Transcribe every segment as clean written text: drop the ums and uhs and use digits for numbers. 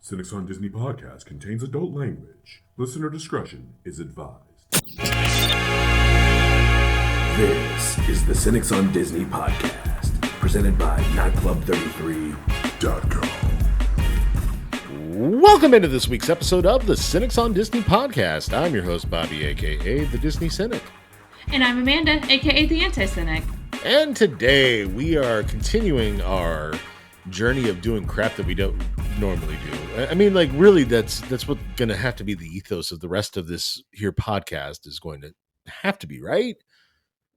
Cynics on Disney podcast contains adult language. Listener discretion is advised. This is the Cynics on Disney podcast, presented by nightclub33.com. Welcome into this week's episode of the Cynics on Disney podcast. I'm your host, Bobby, aka the Disney Cynic. And I'm Amanda, aka the Anti-Cynic. And today we are continuing our journey of doing crap that we don't normally do. I mean, like, really, that's what's going to have to be the ethos of the rest of this here podcast is going to have to be, right?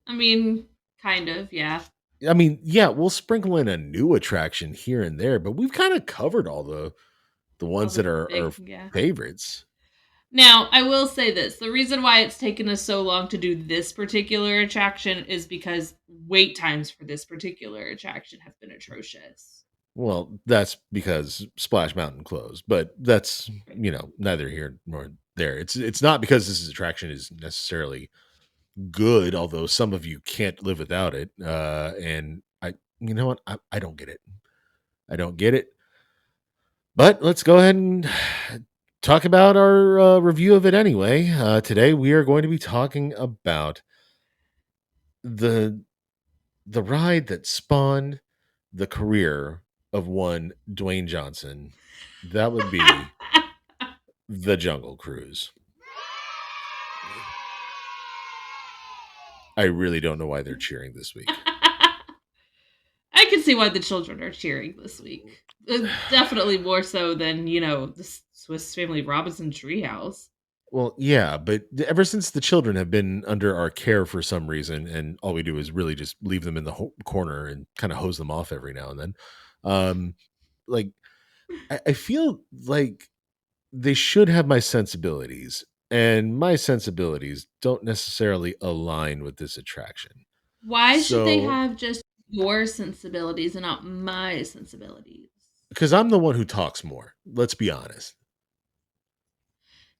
I mean, kind of, yeah. I mean, yeah, we'll sprinkle in a new attraction here and there, but we've kind of covered all the ones that are our favorites. Now, I will say this. The reason why it's taken us so long to do this particular attraction is because wait times for this particular attraction have been atrocious. Well, that's because Splash Mountain closed, but that's, neither here nor there. It's not because this attraction is necessarily good, although some of you can't live without it. And I don't get it. I don't get it. But let's go ahead and talk about our review of it anyway. Today we are going to be talking about the ride that spawned the career of one Dwayne Johnson. That would be the Jungle Cruise. I really don't know why they're cheering this week. I can see why the children are cheering this week. Definitely more so than, the Swiss Family Robinson Treehouse. Well, yeah, but ever since the children have been under our care for some reason, and all we do is really just leave them in the corner and kind of hose them off every now and then. I feel like they should have my sensibilities, and my sensibilities don't necessarily align with this attraction. Why should they have just your sensibilities and not my sensibilities? Because I'm the one who talks more. Let's be honest.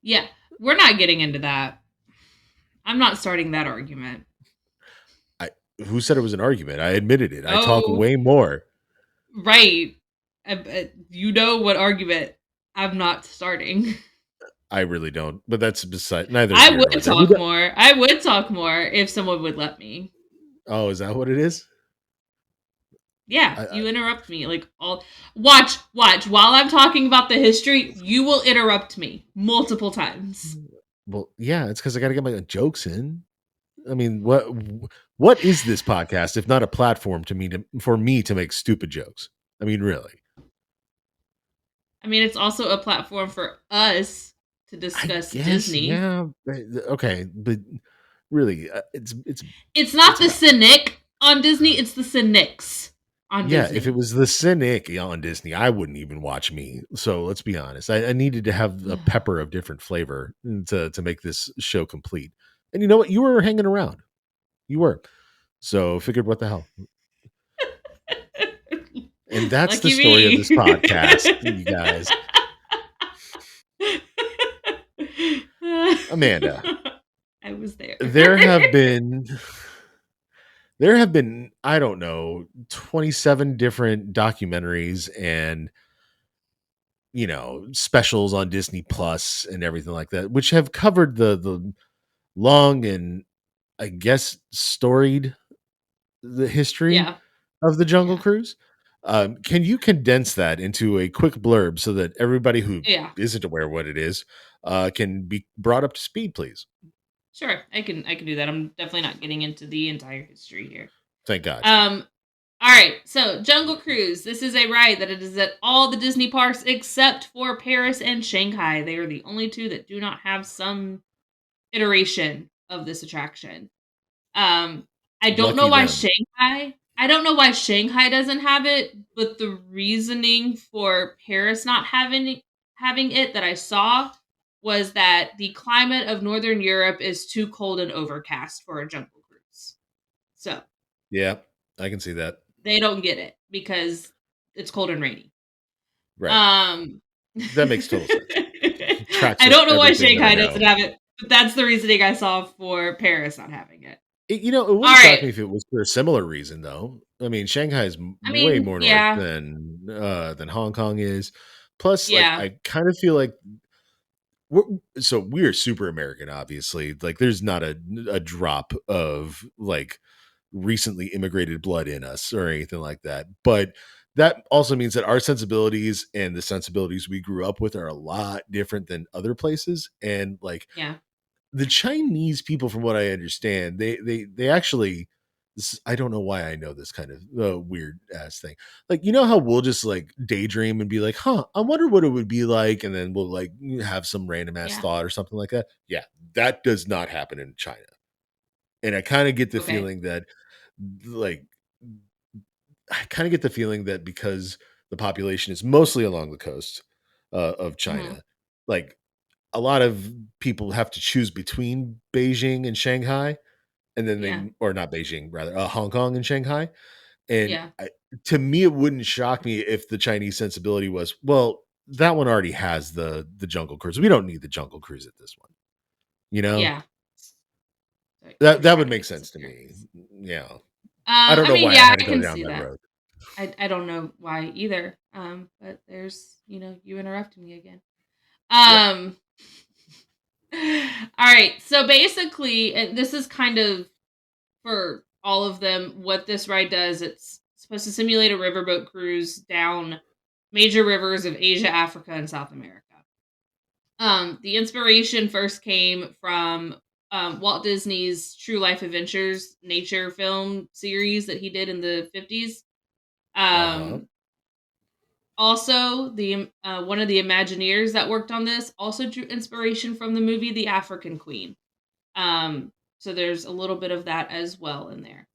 Yeah, we're not getting into that. I'm not starting that argument. Who said it was an argument? I admitted it. I talk way more. Right. You know what argument I'm not starting. I really don't, but that's beside neither. I would talk more. I would talk more if someone would let me. Oh, is that what it is? Yeah, you interrupt me watch while I'm talking about the history, you will interrupt me multiple times. Well, yeah, it's because I got to get my jokes in. I mean, what is this podcast if not a platform for me to make stupid jokes? I mean, really. I mean, it's also a platform for us to discuss Disney. Yeah, okay, but really, it's not the Cynic on Disney. It's the Cynics on Disney. Yeah, if it was the Cynic on Disney, I wouldn't even watch me. So let's be honest. I needed to have a pepper of different flavor to make this show complete. And you know what? You were hanging around. You were. So figured, what the hell? And that's the story of this podcast, you guys. Amanda. I was there. There have been, I don't know, 27 different documentaries and, specials on Disney Plus and everything like that, which have covered the long and, I guess, storied the history of the Jungle Cruise. Can you condense that into a quick blurb so that everybody who isn't aware of what it is can be brought up to speed, please? Sure, I can do that. I'm definitely not getting into the entire history here. Thank God. All right, so Jungle Cruise. This is a ride that it is at all the Disney parks except for Paris and Shanghai. They are the only two that do not have some iteration of this attraction. I don't know why Shanghai. I don't know why Shanghai doesn't have it, but the reasoning for Paris not having it that I saw was that the climate of Northern Europe is too cold and overcast for a Jungle Cruise. So, yeah, I can see that. They don't get it because it's cold and rainy. Right. That makes total sense. I don't know why Shanghai doesn't have it, but that's the reasoning I saw for Paris not having it. It wouldn't shock me if it was for a similar reason, though. I mean, Shanghai is way more north than Hong Kong is. Plus, like, Yeah. I kind of feel like we're super American, obviously. Like, there's not a drop of like recently immigrated blood in us or anything like that. But that also means that our sensibilities and the sensibilities we grew up with are a lot different than other places. And like Yeah. the Chinese people, from what I understand, they actually. I don't know why I know this kind of weird ass thing. Like, you know how we'll just like daydream and be like, "Huh, I wonder what it would be like," and then we'll like have some random ass Yeah. thought or something like that. Yeah, that does not happen in China, and I kind of get the Okay. feeling that, like, I kind of get the feeling that because the population is mostly along the coast of Hmm. China, like a lot of people have to choose between Beijing and Shanghai, and then Yeah. or not Beijing, rather, Hong Kong and Shanghai. And Yeah. to me, it wouldn't shock me if the Chinese sensibility was, well, that one already has the Jungle Cruise. We don't need the Jungle Cruise at this one. You know, Yeah. Sorry, that I'm that trying would to make make some sense to me. errands. Yeah, I don't I know mean, why I yeah, had to I go can down see that that. road. I don't know why either. But there's, you interrupted me again. Yep, Um, all right. So basically, and this is kind of for all of them. What this ride does, it's supposed to simulate a riverboat cruise down major rivers of Asia, Africa, and South America. The inspiration first came from Walt Disney's True Life Adventures nature film series that he did in the 50s. uh-huh. Um, Also, the one of the Imagineers that worked on this also drew inspiration from the movie The African Queen. So there's a little bit of that as well in there.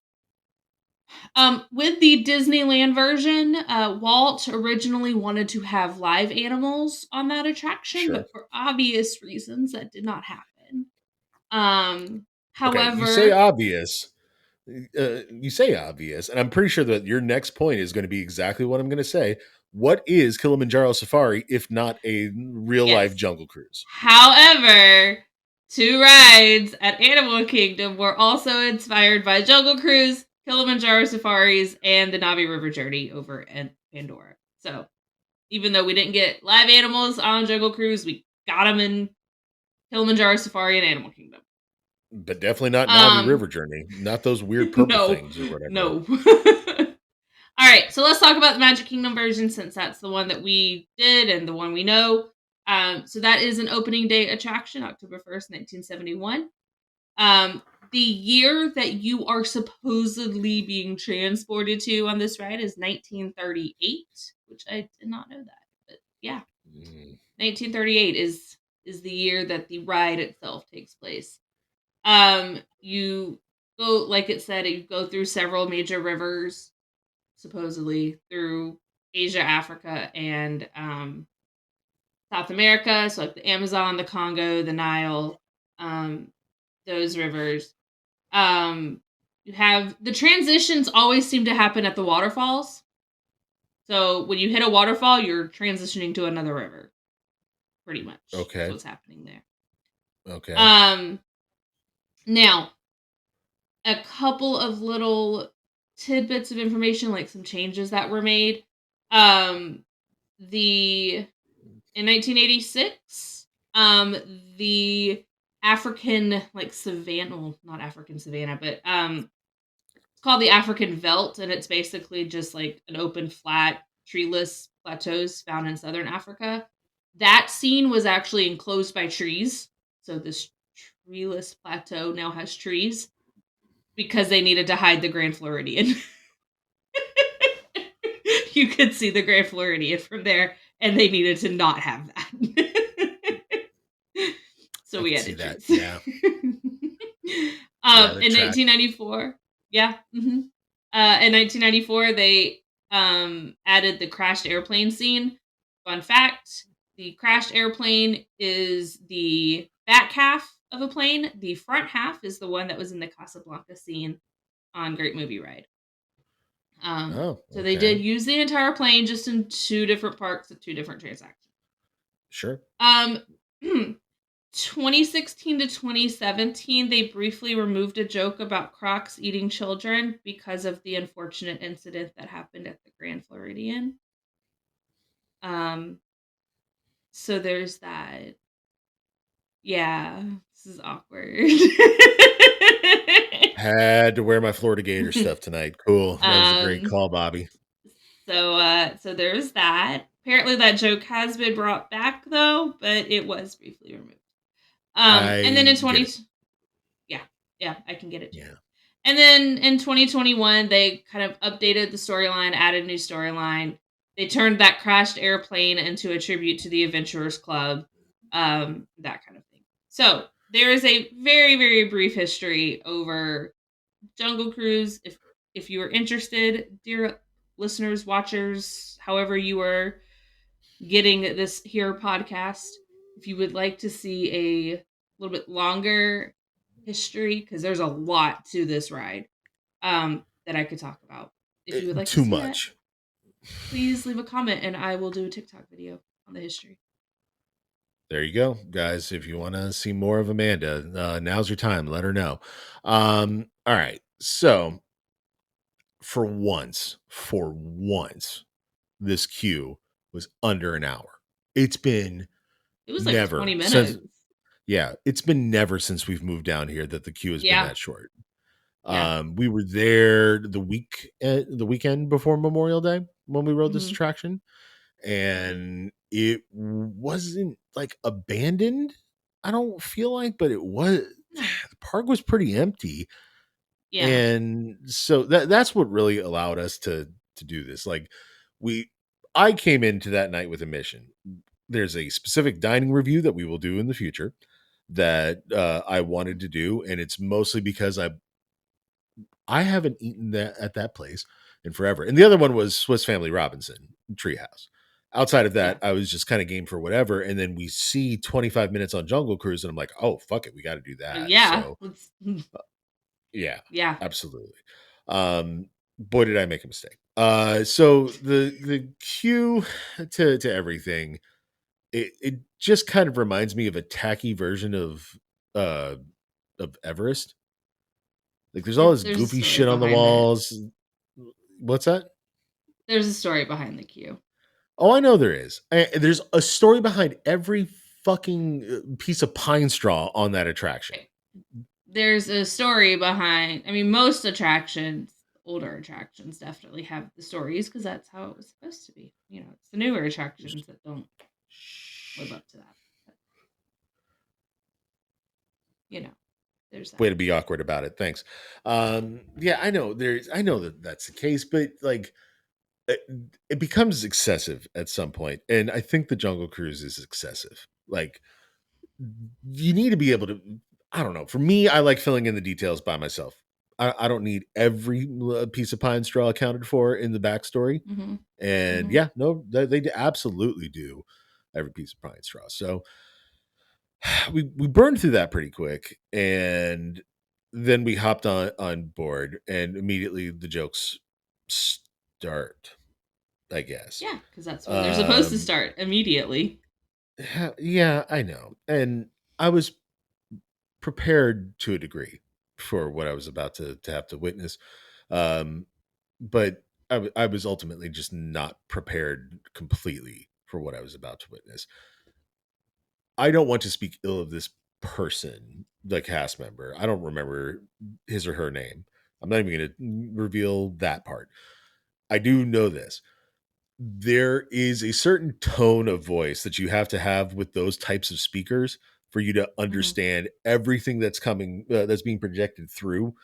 With the Disneyland version, Walt originally wanted to have live animals on that attraction, Sure. but for obvious reasons, that did not happen. Um, Okay, you say However, obvious. You say obvious, and I'm pretty sure that your next point is going to be exactly what I'm going to say. What is Kilimanjaro Safari if not a real life yes. jungle cruise? However, two rides at Animal Kingdom were also inspired by Jungle Cruise, Kilimanjaro Safaris, and the Navi River Journey over in Pandora. So, even though we didn't get live animals on Jungle Cruise, we got them in Kilimanjaro Safari and Animal Kingdom. But definitely not Navi Um, River Journey, not those weird purple no, things or whatever. no. All right, so let's talk about the Magic Kingdom version since that's the one that we did and the one we know. So that is an opening day attraction, October 1st, 1971. Um, the year that you are supposedly being transported to on this ride is 1938, which I did not know that. But yeah, Mm, 1938 is the year that the ride itself takes place. You go, like it said, you go through several major rivers, supposedly through Asia, Africa, and South America. So like the Amazon, the Congo, the Nile, um, those rivers. You have the transitions always seem to happen at the waterfalls. So when you hit a waterfall, you're transitioning to another river. Pretty much is okay. what's happening there. Okay. Um, Now a couple of little tidbits of information, like some changes that were made. Um, the In 1986, the African like savanna, well, not African savanna, but it's called the African Veldt, and it's basically just like an open, flat, treeless plateaus found in southern Africa. That scene was actually enclosed by trees, so this treeless plateau now has trees because they needed to hide the Grand Floridian. You could see the Grand Floridian from there, and they needed to not have that. So I we can had see to that. choose. Yeah. Yeah, the In track. 1994, yeah. In 1994, they added the crashed airplane scene. Fun fact: the crashed airplane is the back half of a plane. The front half is the one that was in the Casablanca scene on Great Movie Ride. Oh, So they okay. did use the entire plane just in two different parks at two different transactions. Sure. Um, 2016 to 2017, they briefly removed a joke about Crocs eating children because of the unfortunate incident that happened at the Grand Floridian. Um, So there's that. Yeah, this is awkward. Had to wear my Florida Gator stuff tonight. Cool. That was a great um call, Bobby. so there's that. Apparently that joke has been brought back though, but it was briefly removed. And then I in get 20 it. yeah, yeah, I can get it too. Yeah. And then in 2021 they kind of updated the storyline, added a new storyline. They turned that crashed airplane into a tribute to the Adventurers Club, that kind of thing. So there is a very, very brief history over Jungle Cruise. If you are interested, dear listeners, watchers, however you are getting this here podcast, if you would like to see a little bit longer history, because there's a lot to this ride, that I could talk about. If you would like to Too see that, much. please leave a comment and I will do a TikTok video on the history. There you go, guys. If you want to see more of Amanda, now's your time. Let her know. All right. So for once, this queue was under an hour. It's been It was like 20 never since, minutes. yeah, it's been never since we've moved down here that the queue has been Yeah. that short. Yeah. We were there the weekend before Memorial Day when we rode this Mhm. attraction, and it wasn't like abandoned. I don't feel like, but it was. No. The park was pretty empty, Yeah. and so that's what really allowed us to do this. Like I came into that night with a mission. There's a specific dining review that we will do in the future that I wanted to do, and it's mostly because I haven't eaten that at that place in forever. And the other one was Swiss Family Robinson Treehouse. Outside of Yeah. that, I was just kind of game for whatever. And then we see 25 minutes on Jungle Cruise, and I'm like, oh, fuck it, we got to do that. Yeah. So yeah, Yeah. absolutely. Boy, did I make a mistake. So the cue to everything, it just kind of reminds me of a tacky version uh of Everest. Like there's all this There's a goofy story shit on the behind it. walls. What's that? There's a story behind the queue. Oh, I know there is. There's a story behind every fucking piece of pine straw on that attraction. Okay. There's a story behind, I mean, most attractions, older attractions definitely have the stories because that's how it was supposed to be. You know, it's the newer attractions that don't live up to that. But, you know, there's that. Way to be awkward about it. Thanks. Yeah, I know that's the case, but like it becomes excessive at some point, and I think the Jungle Cruise is excessive. Like you need to be able to. I don't know. For me, I like filling in the details by myself. I don't need every piece of pine straw accounted for in the backstory. Mm-hmm. And Mm-hmm. yeah, no, they absolutely do every piece of pine straw. So we burned through that pretty quick, and then we hopped on board, and immediately the jokes start. I guess. Yeah, because that's when they're supposed to Um, start immediately. yeah, I know, and I was prepared to a degree for what I was about to have to witness, um, but I was ultimately just not prepared completely for what I was about to witness. I don't want to speak ill of this person, the cast member. I don't remember his or her name. I'm not even going to reveal that part. I do know this. There is a certain tone of voice that you have to have with those types of speakers for you to Mm-hmm. understand everything that's coming, that's being projected through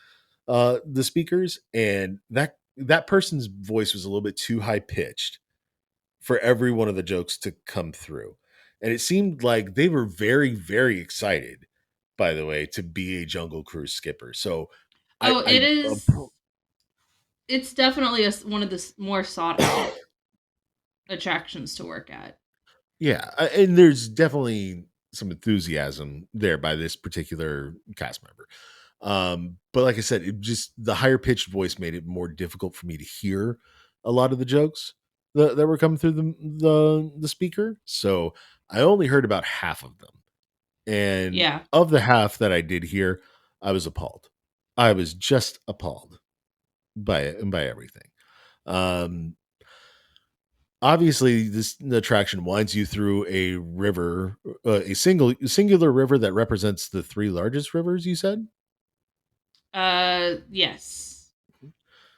the speakers. And that person's voice was a little bit too high pitched for every one of the jokes to come through. And it seemed like they were very, very excited, by the way, to be a Jungle Cruise skipper. So Oh, it I is. It's definitely one of the more sought out attractions to work at. yeah, and there's definitely some enthusiasm there by this particular cast member. But like I said, it just the higher pitched voice made it more difficult for me to hear a lot of the jokes that were coming through the speaker. So I only heard about half of them. And Yeah. of the half that I did hear, I was appalled. I was just appalled by it and by everything. Um, obviously this attraction winds you through a river, a singular river that represents the three largest rivers. You said Yes.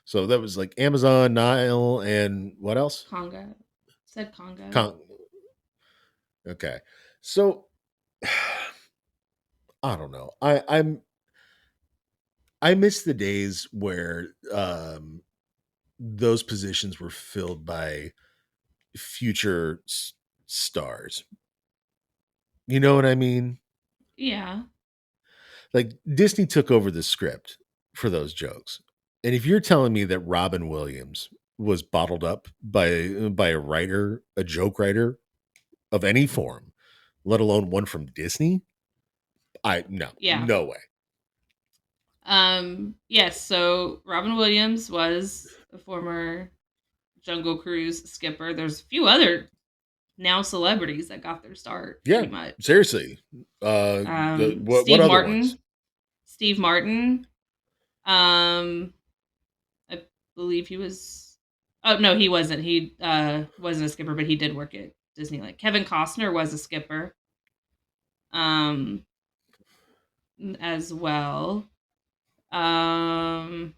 so. That was like Amazon, Nile, and what else? Congo. Said Congo. Con- okay, so I don't know. I miss the days where those positions were filled by future stars. You know what I mean? Yeah. Like Disney took over the script for those jokes. And if you're telling me that Robin Williams was bottled up by a writer, a joke writer of any form, let alone one from Disney, Yeah. no way. Yes, so Robin Williams was a former Jungle Cruise skipper. There's a few other now celebrities that got their start Yeah, pretty much. seriously. What Steve other ones? Martin. Steve Martin. I believe he was. Oh no, he wasn't. He wasn't a skipper, but he did work at Disneyland. Kevin Costner was a skipper. Um, as well. Um,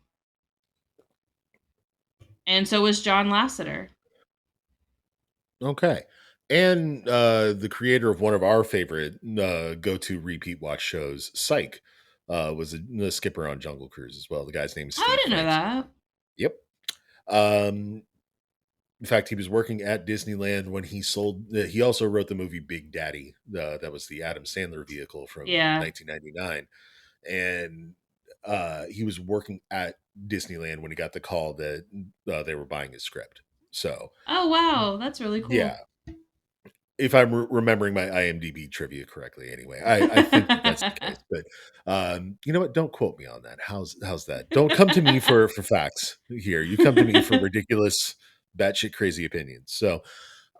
and so was John Lasseter. Okay. And the creator of one of our favorite go-to repeat watch shows, Psych, was a skipper on Jungle Cruise as well. The guy's name is Oh, I Steve didn't know Franks. that. Yep. Um, in fact, he was working at Disneyland when he sold. He also wrote the movie Big Daddy. That was the Adam Sandler vehicle from Yeah. 1999, and he was working at Disneyland when he got the call that they were buying his script. So, Oh wow, that's really yeah, cool. if I'm remembering my IMDb trivia correctly, anyway, I think that's the case. But you know what? Don't quote me on that. How's that? Don't come to me for facts here. You come to me for ridiculous, batshit crazy opinions. So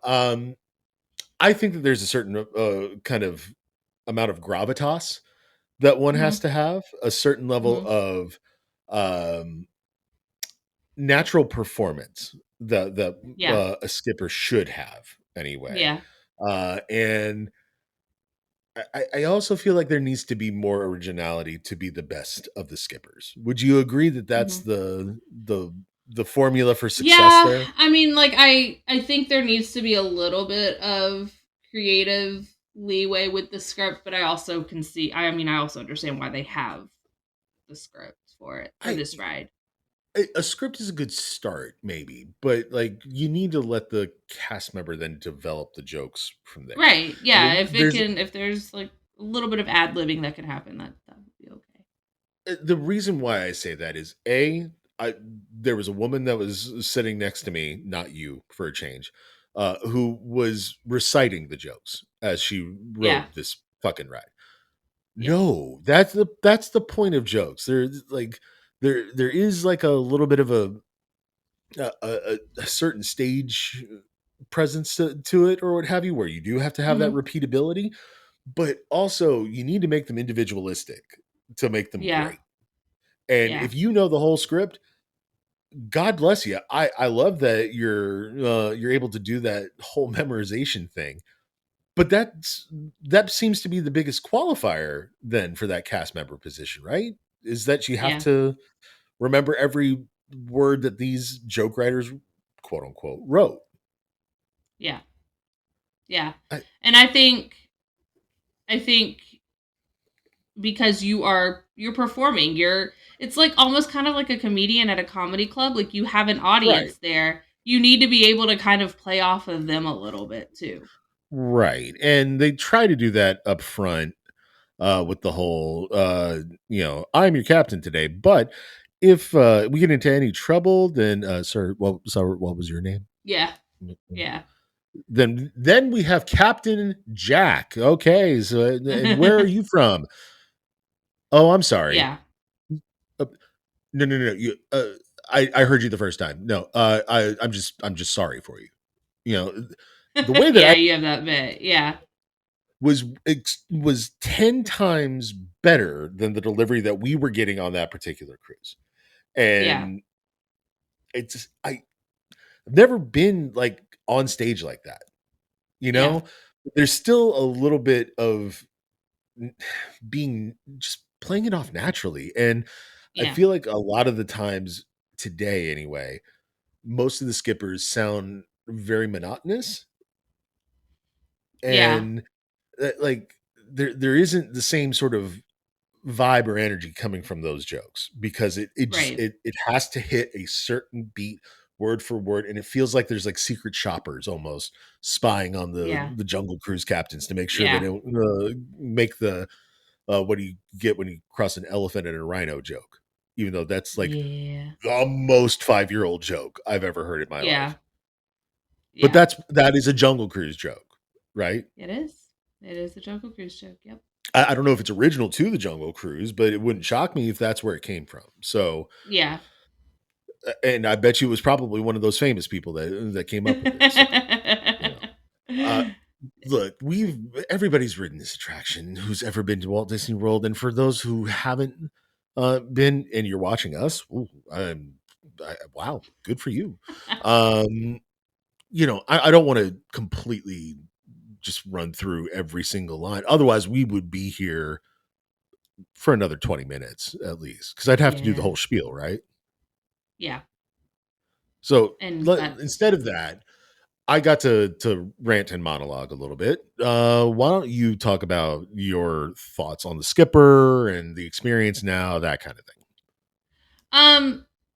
um, I think that there's a certain kind of amount of gravitas that one hmm has to have, a certain level hmm of um, natural performance that Yeah. a skipper should have anyway. Yeah. And I also feel like there needs to be more originality to be the best of the skippers. Would you agree that that's hmm the formula for success Yeah. there? I mean, like I think there needs to be a little bit of creative leeway with the script, but I also can see. I mean, I also understand why they have the script for it for I this ride. a script is a good start, maybe, but like you need to let the cast member then develop the jokes from there. Right. I Yeah. mean, If there's like a little bit of ad libbing that could happen, that would be okay. the reason why I say that is there was a woman that was sitting next to me, not you for a change, who was reciting the jokes as she Yeah. rode this fucking ride. Yeah. No, that's the point of jokes. There is like a little bit of a certain stage presence to it or what have you, where you do have to have that hmm repeatability, but also you need to make them individualistic to make them Yeah. great. And Yeah. if you know the whole script, God bless you. I love that you're able to do that whole memorization thing. But that seems to be the biggest qualifier then for that cast member position, right? Is that you have Yeah. to remember every word that these joke writers, quote unquote, wrote. Yeah. Yeah. I, And I think because you're performing, it's like almost kind of like a comedian at a comedy club, like you have an right, audience there. You need to be able to kind of play off of them a little bit too. right, and they try to do that up front with the whole, I'm your captain today, but if we get into any trouble, then sir, what was your name? Yeah. Yeah. Then we have Captain Jack. Okay, so and where are you from? Oh, I'm sorry. Yeah. Uh, no. You, I heard you the first time. No, I'm just sorry for you. You know, the way that Yeah, I you have that bit. Yeah. was 10 times better than the delivery that we were getting on that particular cruise, Yeah. and I've never been like on stage like that. You Yeah. know, there's still a little bit of being just playing it off naturally. And I Yeah. feel like a lot of the times today, anyway, most of the skippers sound very monotonous Yeah. and like there isn't the same sort of vibe or energy coming from those jokes because it just Right. it has to hit a certain beat word for word, and it feels like there's like secret shoppers almost spying on Yeah. the Jungle Cruise captains to make sure they Yeah. don't make the what do you get when you cross an elephant and a rhino joke, even though that's like Yeah. the most 5-year-old joke I've ever heard in my Yeah. life. But Yeah. that is a Jungle Cruise joke, right? It is. It is the Jungle Cruise joke. Yep. I don't know if it's original to the Jungle Cruise, but it wouldn't shock me if that's where it came from. So, Yeah. and I bet you it was probably one of those famous people that came up with it. So, you know, uh, look, everybody's ridden this attraction who's ever been to Walt Disney World, and for those who haven't been, and you're watching us, ooh, wow, good for you. Um, I don't want to completely just run through every single line. Otherwise, we would be here for another 20 minutes at least, because I'd have to do the Yeah. whole spiel, right? Yeah. So And that's instead of that, I got to rant and monologue a little bit. Why don't you talk about your thoughts on the skipper and the experience now, that kind of thing?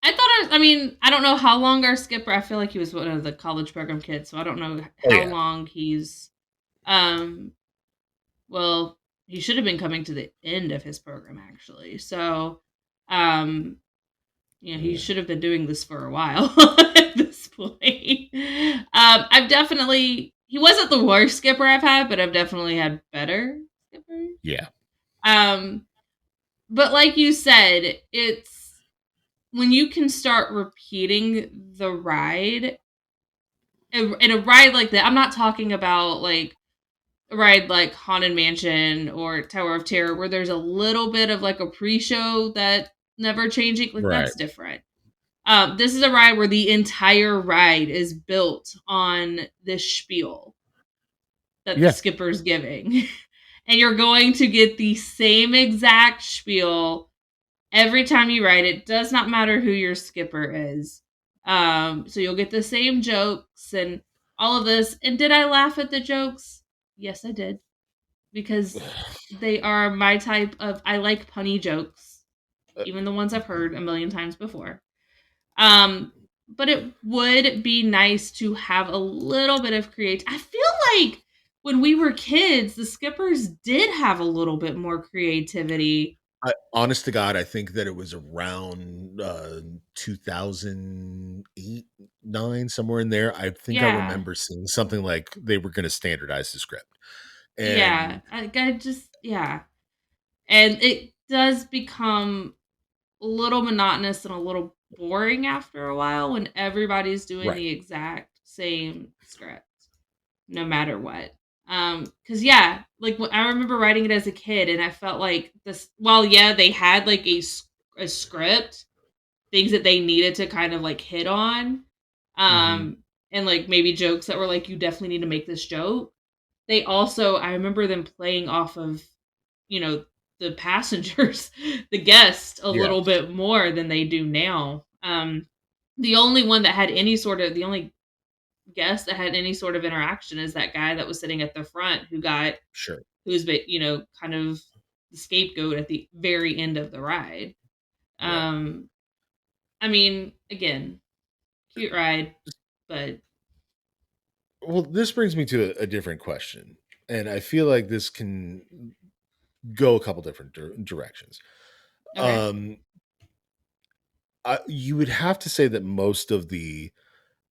I thought I mean, I don't know how long our skipper, I feel like he was one of the college program kids, so I don't know Oh how yeah, long he's um well, he should have been coming to the end of his program actually. So, um he should have been doing this for a while at this point. I've definitely he wasn't the worst skipper I've had, but I've definitely had better skippers. yeah, Um, but like you said, it's when you can start repeating the ride in a ride like that. I'm not talking about like a ride like Haunted Mansion or Tower of Terror where there's a little bit of like a pre-show that never changing. Like right, that's different. This is a ride where the entire ride is built on this spiel that the yeah, skipper's giving. And you're going to get the same exact spiel every time you ride it. Does not matter who your skipper is. So you'll get the same jokes and all of this. And did I laugh at the jokes? Yes, I did. Because they are my type of I like punny jokes, even the ones I've heard a million times before. Um, but it would be nice to have a little bit of create. I feel like when we were kids, the skippers did have a little bit more creativity. honest to God, I think that it was around 2008, 9, somewhere in there. I think I Yeah. remember seeing something like they were going to standardize the script, Yeah. and I just yeah. And it does become a little monotonous and a little boring after a while when everybody's doing right, the exact same script. No matter what. Cause yeah, like I remember writing it as a kid, and I felt like this. While yeah, they had like a script, things that they needed to kind of like hit on, hmm um, and like maybe jokes that were like you definitely need to make this joke. They also I remember them playing off of you know the passengers, the guests a little yes, bit more than they do now. The only one that had any sort of the only guest that had any sort of interaction is that guy that was sitting at the front sure, who's kind of the scapegoat at the very end of the ride. right. Um, I mean, again, cute ride, but Well, this brings me to a different question, and I feel like this can go a couple different directions. okay. Um, you would have to say that most of the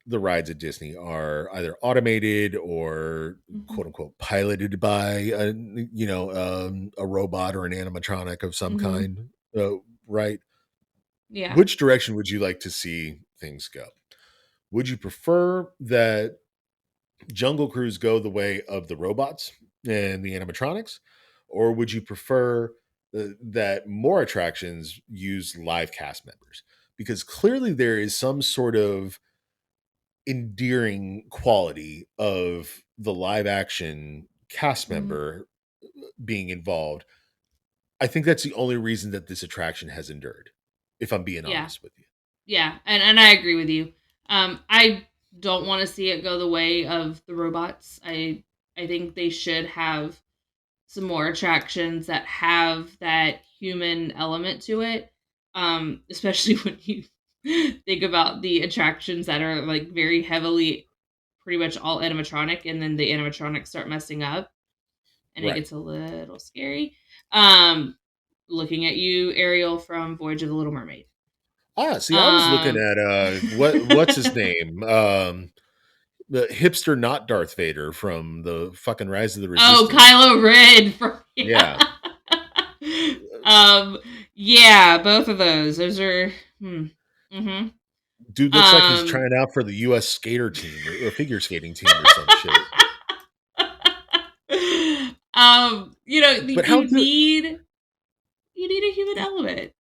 rides at Disney are either automated or Hmm. quote unquote piloted by a robot or an animatronic of some Hmm. kind, right? Yeah. Which direction would you like to see things go? Would you prefer that Jungle Cruise go the way of the robots and the animatronics, or would you prefer that more attractions use live cast members? Because clearly there is some sort of endearing quality of the live action cast Mhm. member being involved, I think that's the only reason that this attraction has endured, if I'm being Yeah. honest with you. Yeah, and I agree with you. I don't want to see it go the way of the robots. I think they should have some more attractions that have that human element to it. Especially when you think about the attractions that are like very heavily pretty much all animatronic and then the animatronics start messing up and it Right. gets a little scary. Um Looking at you, Ariel from Voyage of the Little Mermaid. See, I was looking Um at what's his name? The hipster not Darth Vader from the fucking Rise of the Oh, Resistance. Kylo Ren from Yeah. um yeah, both of those. Those are Mhm. Dude looks like he's Um trying out for the US skater team or figure skating team or some shit. You But how need a human element.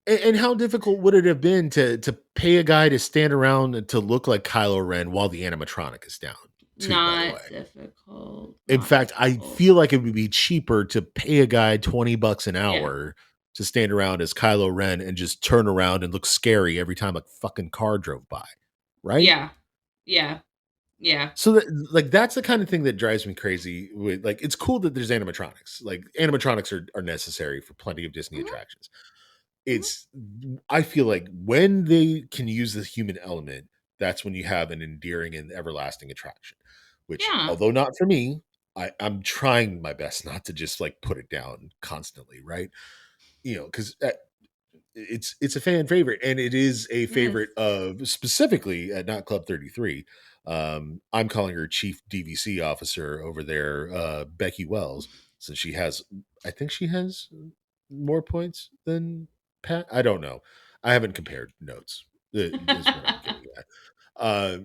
and how difficult would it have been to pay a guy to stand around and to look like Kylo Ren while the animatronic is down too, by the way. Not difficult. In Not fact, I difficult. feel like it would be cheaper to pay a guy $20 an Yeah. hour to stand around as Kylo Ren and just turn around and look scary every time a fucking car drove by. Right? Yeah. Yeah. Yeah. So that, like, that's the kind of thing that drives me crazy with, like, it's cool that there's animatronics. Like, animatronics are necessary for plenty of Disney Mhm. attractions. Mhm. It's I feel like when they can use the human element, that's when you have an endearing and everlasting attraction. Which, Yeah. although not for me, I'm trying my best not to just like put it down constantly, right? Because it's a fan favorite, and it is a It is. favorite of specifically at Not Club 33. I'm calling her Chief DVC Officer over there, Becky Wells, since I think she has more points than Pat. I don't know. I haven't compared notes. Is what I'm getting at. Uh,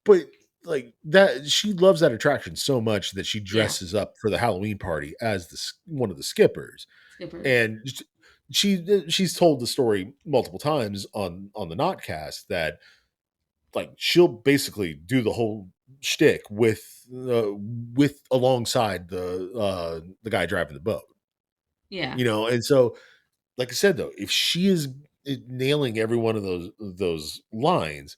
but like that, she loves that attraction so much that she Yeah. dresses up for the Halloween party as one of the skippers, Skippers. and she's told the story multiple times on the Notcast that like she'll basically do the whole shtick with alongside the guy driving the boat, Yeah. and so like I said though, if she is nailing every one of those lines,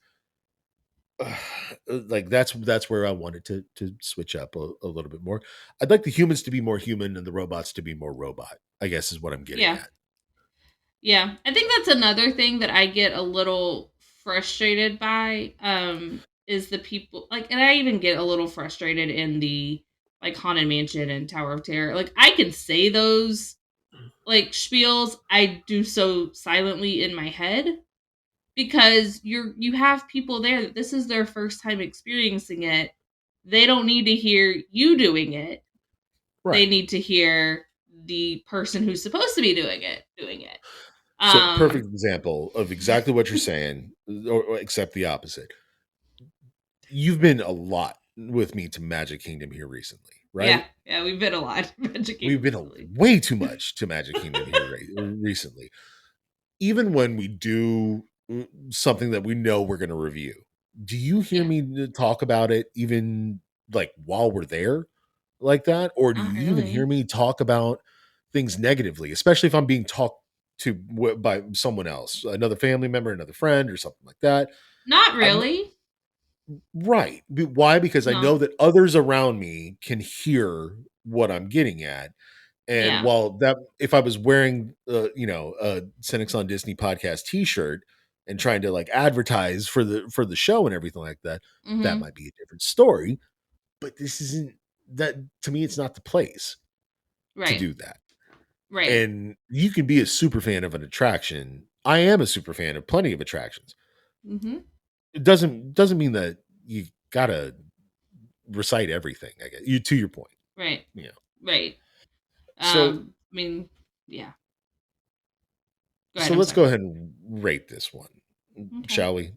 like that's where I wanted to switch up a little bit more. I'd like the humans to be more human and the robots to be more robot, I guess is what I'm getting Yeah. at. Yeah. I think that's another thing that I get a little frustrated by is the people like and I even get a little frustrated in the like Haunted Mansion and Tower of Terror. Like I can say those like spiels, I do so silently in my head because you have people there that this is their first time experiencing it. They don't need to hear you doing it. They Right. need to hear the person who's supposed to be doing it. So Um perfect example of exactly what you're saying, or except the opposite. You've been a lot with me to Magic Kingdom here recently, yeah, right? yeah, we've been a lot We've educated been recently. way too much to Magic Kingdom here recently. Even when we do something that we know we're going to review, do you hear Yeah, me talk about it even like while we're there like that? Or do not you even hear really. me talk about things negatively, especially if I'm being talked to by someone else, another family member, another friend, or something like that? Not I'm really. right. Why? Because I No. know that others around me can hear what I'm getting at. And Yeah. while that, if I was wearing, a Cynics on Disney podcast T-shirt and trying to like advertise for the show and everything like that, that Mhm. might be a different story. But this isn't that to me. It's not the place to Right. do that. Right. And you can be a super fan of an attraction. I am a super fan of plenty of attractions. Mhm. It doesn't mean that you gotta recite everything. I guess you to your point. Right. Yeah. Right. So I mean, yeah. Go ahead, so I'm let's sorry. go ahead and rate this one, Okay. shall we?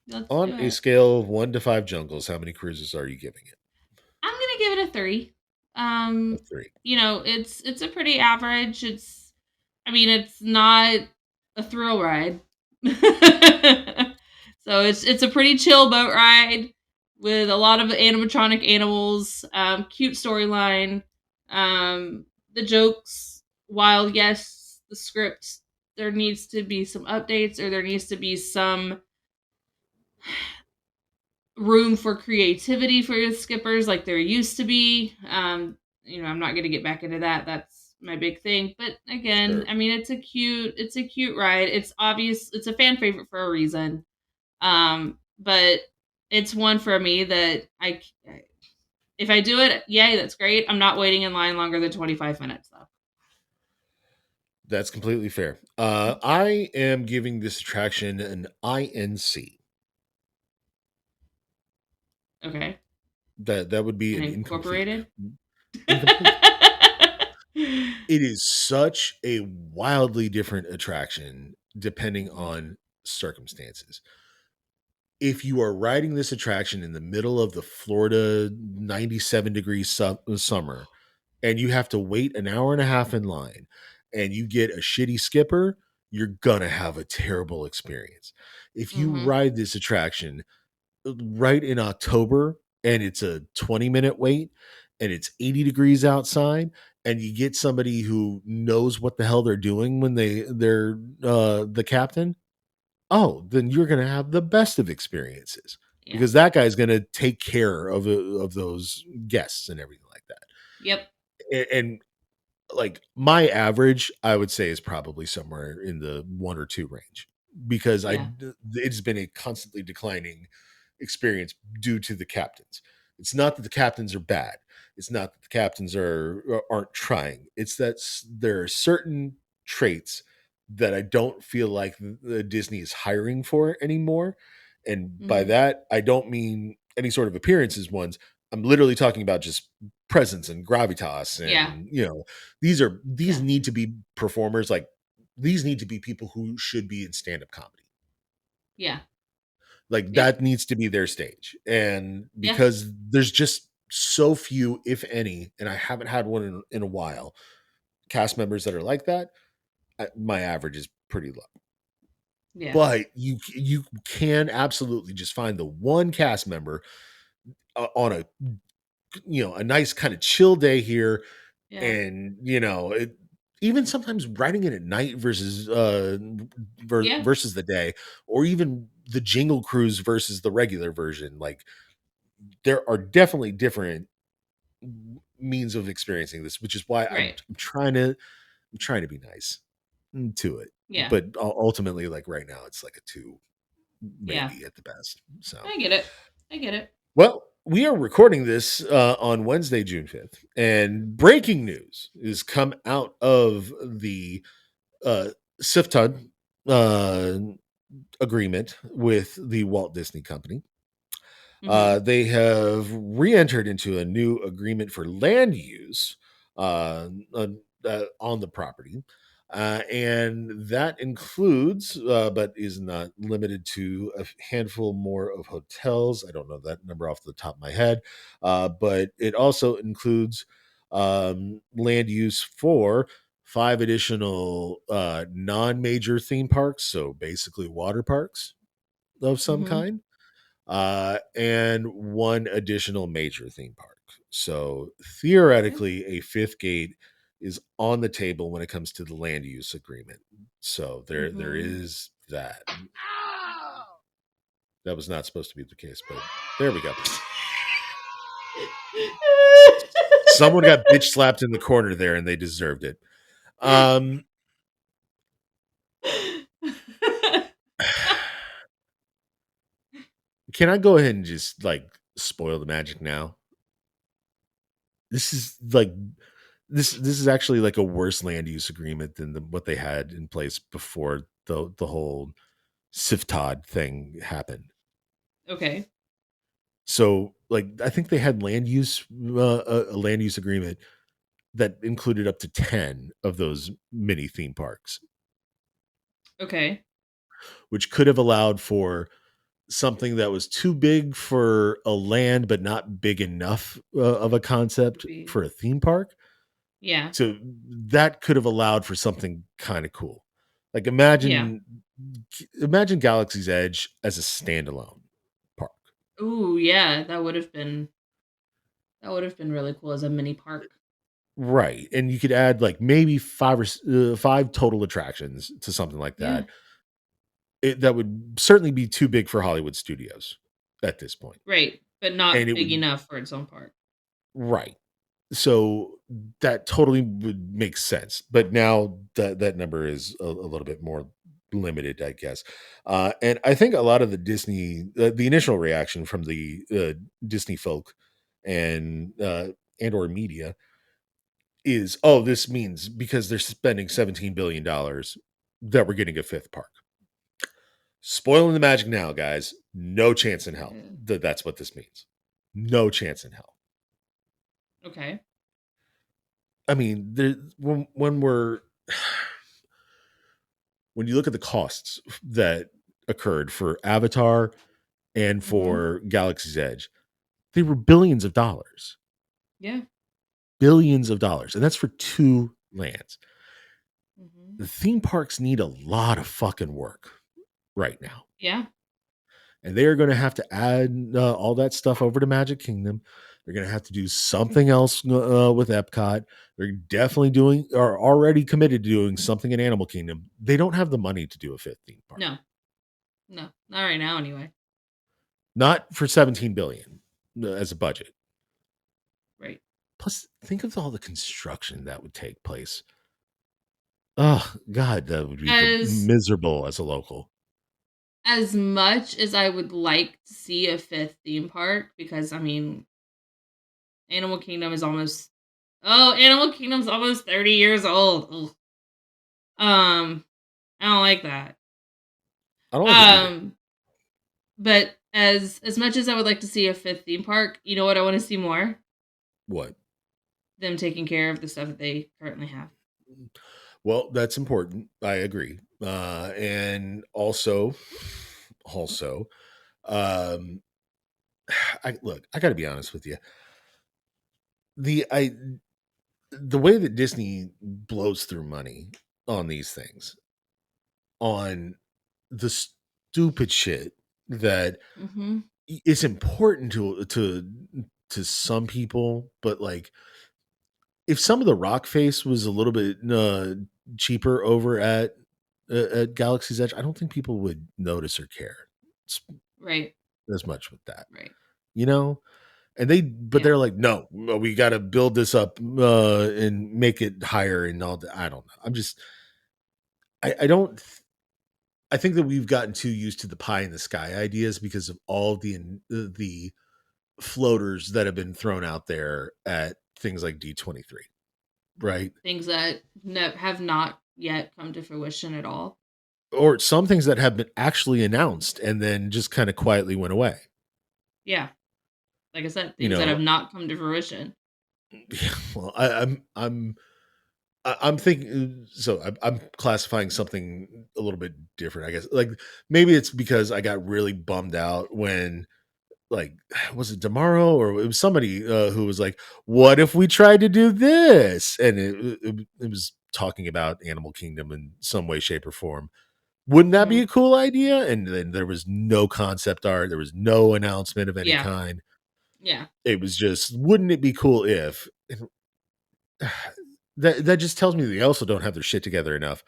Let's On do a it. scale of 1 to 5 jungles, how many cruises are you giving it? I'm gonna give it a 3. A Um, 3. it's a pretty average. It's not a thrill ride. So it's a pretty chill boat ride with a lot of animatronic animals, cute storyline, the jokes. While yes, the script, there needs to be some updates, or there needs to be some room for creativity for your skippers like there used to be. I'm not going to get back into that. That's my big thing. But again, Sure. I mean, it's a cute ride. It's obvious. It's a fan favorite for a reason. But it's one for me that if I do it, yay, that's great. I'm not waiting in line longer than 25 minutes though. That's completely fair. I am giving this attraction an INC. Okay. That would be an incomplete. Unincorporated. Incomplete. It is such a wildly different attraction depending on circumstances. If you are riding this attraction in the middle of the Florida 97-degree summer and you have to wait an hour and a half in line and you get a shitty skipper, you're gonna have a terrible experience. If you Mm-hmm. ride this attraction right in October and it's a 20-minute wait and it's 80 degrees outside and you get somebody who knows what the hell they're doing when they're the captain, oh, then you're going to have the best of experiences Yeah. because that guy's going to take care of those guests and everything like that. Yep. And like my average, I would say is probably somewhere in the 1 or 2 range because Yeah. it's been a constantly declining experience due to the captains. It's not that the captains are bad. It's not that the captains aren't trying. It's that there are certain traits that I don't feel like the Disney is hiring for anymore. And by Mm-hmm. that, I don't mean any sort of appearances ones. I'm literally talking about just presence and gravitas and these need to be performers. Like these need to be people who should be in stand-up comedy. Yeah. Like Yep. that needs to be their stage. And Yeah. because there's just so few, if any, and I haven't had one in a while, cast members that are like that, my average is pretty low. Yeah. But you can absolutely just find the one cast member on a nice kind of chill day here, Yeah. and even sometimes riding it at night versus Yeah. versus the day, or even the Jingle Cruise versus the regular version. Like there are definitely different means of experiencing this, which is why Right. I'm trying to be nice to it. Yeah. But ultimately, like right now, it's like a 2, Yeah. maybe at the best. So I get it. well, we are recording this on Wednesday, June 5th, and breaking news is come out of the SIFTUD agreement with the Walt Disney Company. Mm-hmm. They have re-entered into a new agreement for land use on the property. And that includes, but is not limited to, a handful more of hotels. I don't know that number off the top of my head, but it also includes land use for 5 additional non-major theme parks, so basically water parks of some Mm-hmm. kind, and 1 additional major theme park. So theoretically, a 5th gate is on the table when it comes to the land use agreement. So there Mm-hmm. is that. That was not supposed to be the case, but there we go. Someone got bitch slapped in the corner there, and they deserved it. Can I go ahead and just like spoil the magic now? This is like this is actually like a worse land use agreement than what they had in place before the whole SIFTOD thing happened. Okay. So like I think they had a land use agreement that included up to 10 of those mini theme parks, Okay. which could have allowed for something that was too big for a land but not big enough of a concept for a theme park. Yeah. So that could have allowed for something kind of cool. Like Yeah. imagine Galaxy's Edge as a standalone park. Ooh, yeah, that would have been really cool as a mini park. Right. And you could add like maybe five total attractions to something like Yeah. that. That would certainly be too big for Hollywood studios at this point. Right. But And not it big would, enough for its own park. right. So that totally would make sense. But now that number is a little bit more limited, I guess. And I think a lot of the initial reaction from the Disney folk and or media is, oh, this means because they're spending $17 billion that we're getting a fifth park. Spoiling the magic now, guys. No chance in hell Yeah. that that's what this means. No chance in hell. Okay. I mean, when you look at the costs that occurred for Avatar and Mm-hmm. for Galaxy's Edge, they were billions Yeah. of dollars, and that's for two lands. Mm-hmm. The theme parks need a lot of fucking work right now. Yeah. And they are going to have to add all that stuff over to Magic Kingdom. They're going to have to do something else with Epcot. They're definitely are already committed to doing something in Animal Kingdom. They don't have the money to do a fifth theme park. No. No. Not right now anyway. Not for 17 billion as a budget. Right. Plus, think of all the construction that would take place. Oh God, that would be As miserable as a local. as much as I would like to see a fifth theme park, because I mean Animal Kingdom is almost Animal Kingdom's almost 30 years old. Ugh. I don't like that. I don't like it either. But as much as I would like to see a fifth theme park, you know what I want to see more? What? Them taking care of the stuff that they currently have. Well, that's important. I agree. And also, um, I got to be honest with you. The I the way that Disney blows through money on these things, on the stupid shit that Mm-hmm. is important to some people, but like if some of the rock face was a little bit cheaper over at Galaxy's Edge, I don't think people would notice or care Right. as much with that, Right. you know. But Yeah. they're like, no, we got to build this up and make it higher and all that. I don't know. I don't. I think that we've gotten too used to the pie in the sky ideas because of all the floaters that have been thrown out there at things like D23, right? Things that have not yet come to fruition at all. Or some things that have been actually announced and then just kind of quietly went away. Yeah. Like I said, You things that have know, not come to fruition. well, I'm thinking. So I'm classifying something a little bit different, I guess. Like maybe it's because I got really bummed out when, like, was it Tomorrow or it was somebody who was like, "What if we tried to do this?" And it was talking about Animal Kingdom in some way, shape, or form. Wouldn't that be Mm-hmm. a cool idea? And then there was no concept art. There was no announcement of any Yeah. kind. Yeah. It was just, wouldn't it be cool if? And that just tells me they also don't have their shit together enough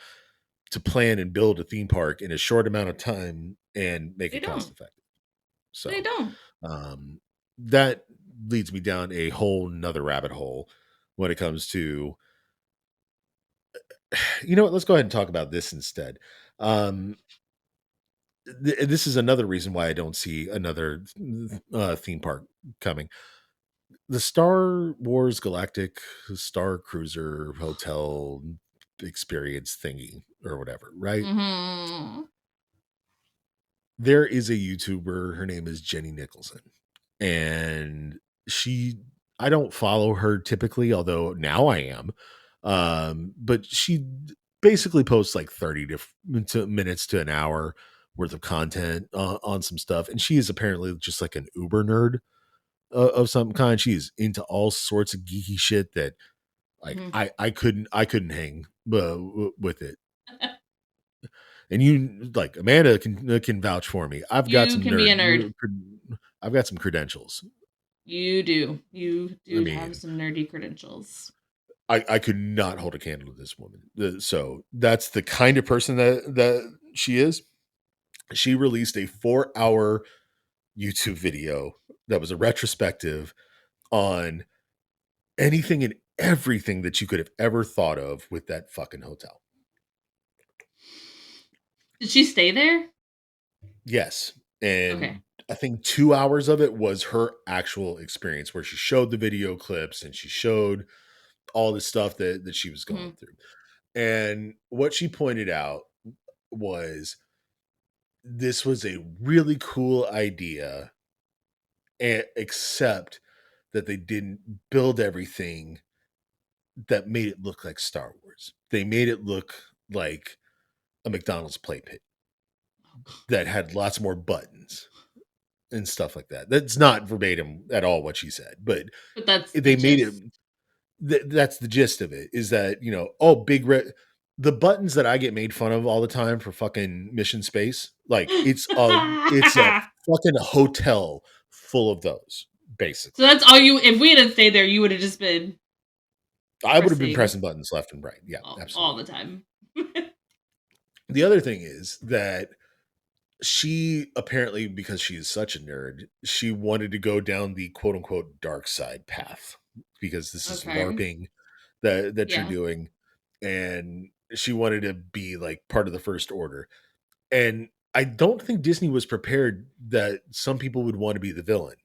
to plan and build a theme park in a short amount of time and make They it cost don't. effective. They So don't. that leads me down a whole nother rabbit hole when it comes to, you know what, let's go ahead and talk about this instead. Um, this is another reason why I don't see another theme park coming. The Star Wars Galactic Star Cruiser Hotel experience thingy or whatever, right? Mm-hmm. There is a YouTuber, her name is Jenny Nicholson, and I don't follow her typically, although now I am. But she basically posts like 30 minutes to an hour worth of content on some stuff, and she is apparently just like an uber nerd of some kind. She is into all sorts of geeky shit that like Mm-hmm. I couldn't hang with it. And you like Amanda can vouch for me. I've got You some can be a nerd. I've got some credentials. You do. You I do have mean, some nerdy credentials. I could not hold a candle to this woman. So that's the kind of person that she is. She released a 4-hour YouTube video that was a retrospective on anything and everything that you could have ever thought of with that fucking hotel. Did she stay there? Yes. Okay. And I think 2 hours of it was her actual experience where she showed the video clips and she showed all the stuff that she was going Mhm. through. And what she pointed out was this was a really cool idea, except that they didn't build everything that made it look like Star Wars. They made it look like a McDonald's play pit that had lots more buttons and stuff like that. That's not verbatim at all what she said, but But that's the they made it. gist. That's the gist of it. Is that oh, big red. The buttons that I get made fun of all the time for fucking Mission Space, like it's a fucking hotel full of those. So Basically, that's all you. If we had stayed there, you would have just been I would have been pressing pressing buttons left and right. Yeah, all absolutely. the time. The other thing is that she apparently, because she is such a nerd, she wanted to go down the quote unquote dark side path because this is Okay. LARPing that you're Yeah. doing. And she wanted to be like part of the First Order. And I don't think Disney was prepared that some people would want to be the villain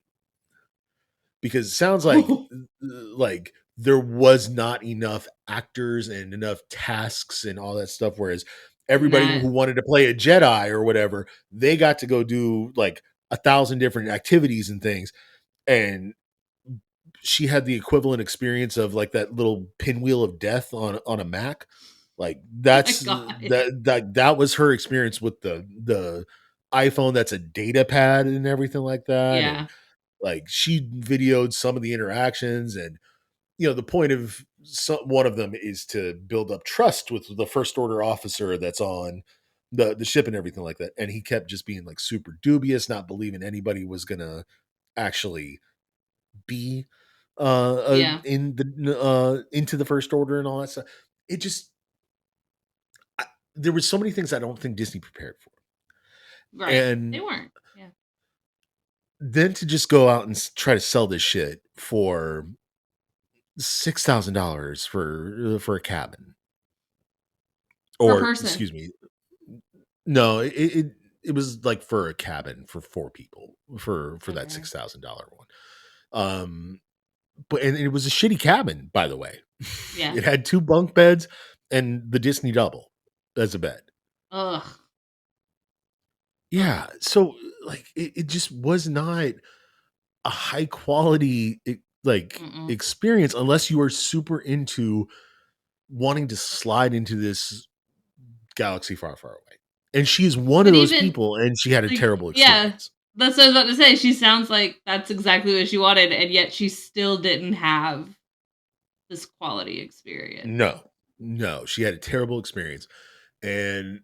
because it sounds like there was not enough actors and enough tasks and all that stuff. Whereas And everybody that. who wanted to play a Jedi or whatever, they got to go do like 1,000 different activities and things. And she had the equivalent experience of like that little pinwheel of death on a Mac. Like Oh my that's god. that was her experience with the iPhone that's a data pad and everything like that. And Yeah. like she videoed some of the interactions and the point of one of them is to build up trust with the First Order officer that's on the ship and everything like that. And he kept just being like super dubious, not believing anybody was gonna actually be Yeah. in the into the First Order and all that stuff. It just there was so many things I don't think Disney prepared for. Right. They And weren't. Yeah. then to just go out and try to sell this shit for $6,000 for a cabin, Per or person. excuse me, no, it was like for a cabin for 4 people for that Okay. $6,000 one. But and it was a shitty cabin, by the way. Yeah. It had 2 bunk beds and the Disney double as a bed. Ugh. Yeah, Ugh. so like it just was not a high quality like Mm-mm. experience unless you are super into wanting to slide into this galaxy far, far away. And she's one of But those even people, and she had a like, terrible yeah, experience. that's what I was about to say. She sounds like that's exactly what she wanted, and yet she still didn't have this quality experience. No, no, she had a terrible experience, and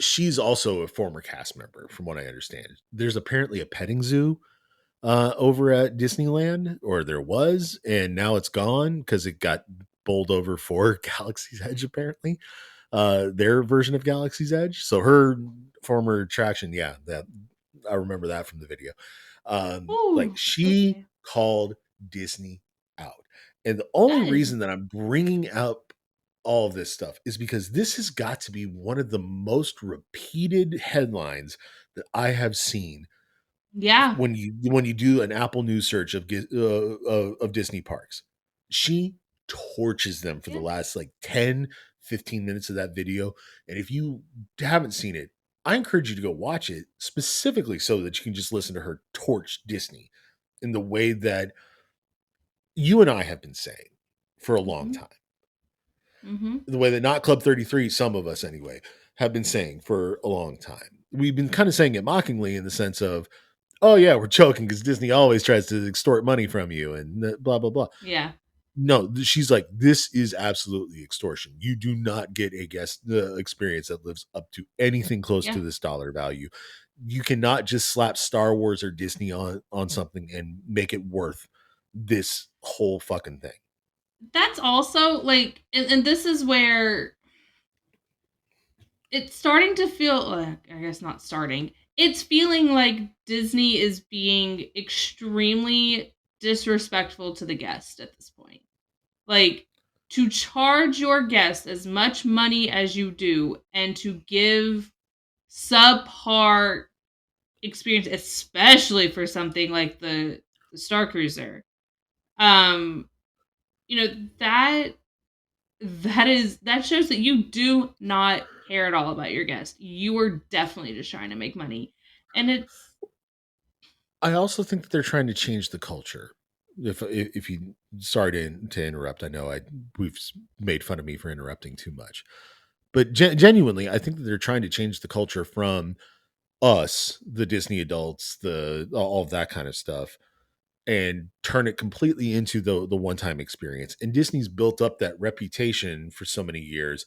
she's also a former cast member, from what I understand. There's apparently a petting zoo over at Disneyland, or there was, and now it's gone because it got bowled over for Galaxy's Edge, apparently. Their version of Galaxy's Edge. So her former attraction, yeah, that I remember that from the video. Like Ooh, she okay. called Disney out. And the only That is reason that I'm bringing up all of this stuff is because this has got to be one of the most repeated headlines that I have seen yeah. when you do an Apple News search of Disney parks. She torches them for the Yeah. last like 10-15 minutes of that video. And if you haven't seen it, I encourage you to go watch it specifically so that you can just listen to her torch Disney in the way that you and I have been saying for a long Mhm. time. Mhm. The way that Not Club 33, some of us anyway, have been saying for a long time. We've been kind of saying it mockingly in the sense of, oh yeah, we're joking because Disney always tries to extort money from you and blah blah blah. Yeah. No, she's like, this is absolutely extortion. You do not get a guest experience that lives up to anything close to Yeah. this dollar value. You cannot just slap Star Wars or Disney on something and make it worth this whole fucking thing. That's also like, and this is where it's starting to feel, I guess not starting. It's feeling like Disney is being extremely disrespectful to the guest at this point. Like, to charge your guests as much money as you do and to give subpar experience, especially for something like the Star Cruiser. Um, that shows that you do not care at all about your guest. You are definitely just trying to make money. And it's I also think that they're trying to change the culture. If you sorry to interrupt, I know we've made fun of me for interrupting too much, but genuinely, I think that they're trying to change the culture from us, the Disney adults, the all of that kind of stuff, and turn it completely into the one time experience. And Disney's built up that reputation for so many years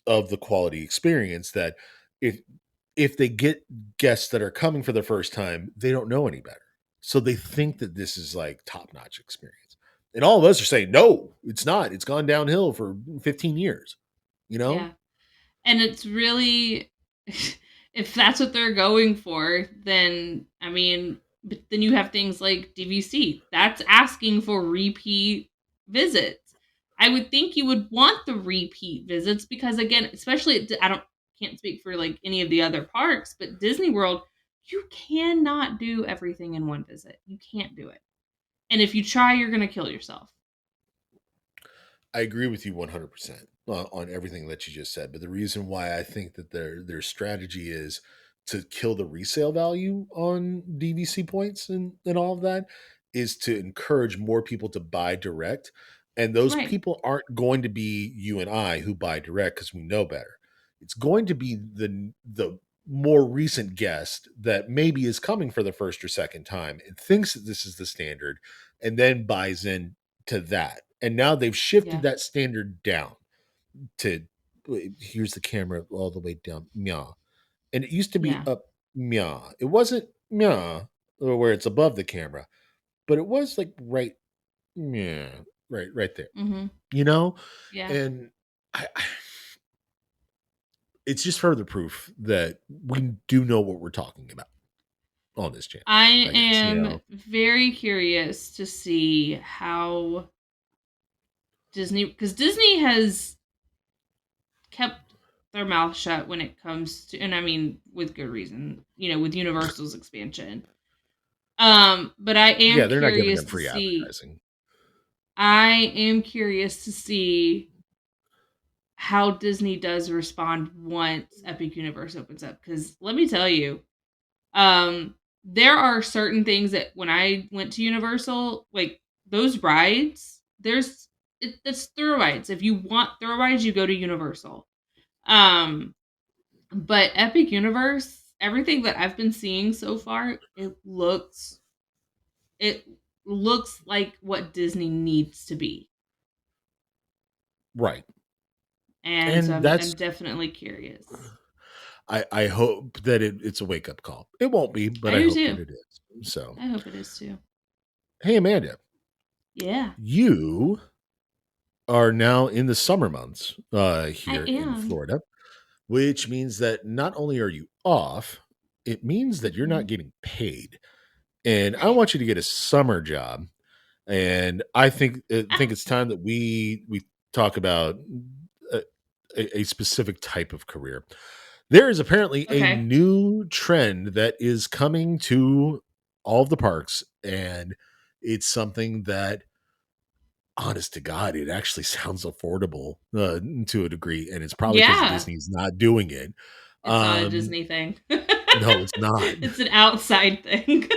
of the quality experience that if if they get guests that are coming for the first time, they don't know any better. So they think that this is like top-notch experience. And all of us are saying, no, it's not. It's gone downhill for 15 years, you know? yeah. And it's really, if that's what they're going for, then I mean, but then you have things like DVC. That's asking for repeat visits. I would think you would want the repeat visits because, again, especially can't speak for like any of the other parks, but Disney World, you cannot do everything in one visit. You can't do it. And if you try, you're going to kill yourself. I agree with you 100% on everything that you just said. But the reason why I think that their strategy is to kill the resale value on DVC points and all of that is to encourage more people to buy direct. And those Right. people aren't going to be you and I who buy direct because we know better. It's going to be the more recent guest that maybe is coming for the first or second time and thinks that this is the standard and then buys in to that. And now they've shifted Yeah. that standard down to here's the camera all the way down, meow. And it used to be Yeah. up, meow. It wasn't meow where it's above the camera, but it was like meow, right there, Mm-hmm. you know? Yeah. And it's just further proof that we do know what we're talking about on this channel, I I guess, am very curious to see how because Disney has kept their mouth shut when it comes to, and I mean, with good reason, with Universal's expansion. But Yeah, they're not giving them free advertising. I am curious to see how Disney does respond once Epic Universe opens up. Because let me tell you, there are certain things that when I went to Universal, like those rides, it's thrill rides. If you want thrill rides, you go to Universal. But Epic Universe, everything that I've been seeing so far, it looks like what Disney needs to be. Right. And so And I'm that's definitely curious. I hope that it's a wake up call. It won't be, but I I do hope that too. it is. So, I hope it is too. hey, Amanda, Yeah, you are now in the summer months I here in am. Florida, which means that not only are you off, it means that you're not Mhm. getting paid. And I want you to get a summer job. And I think it's time that we talk about a, a specific type of career. There is apparently a Okay. new trend that is coming to all of the parks, and it's something that, honest to God, it actually sounds affordable to a degree, and it's probably because Yeah, Disney's not doing it. it's not a Um, Disney thing. no, it's not. It's an outside thing.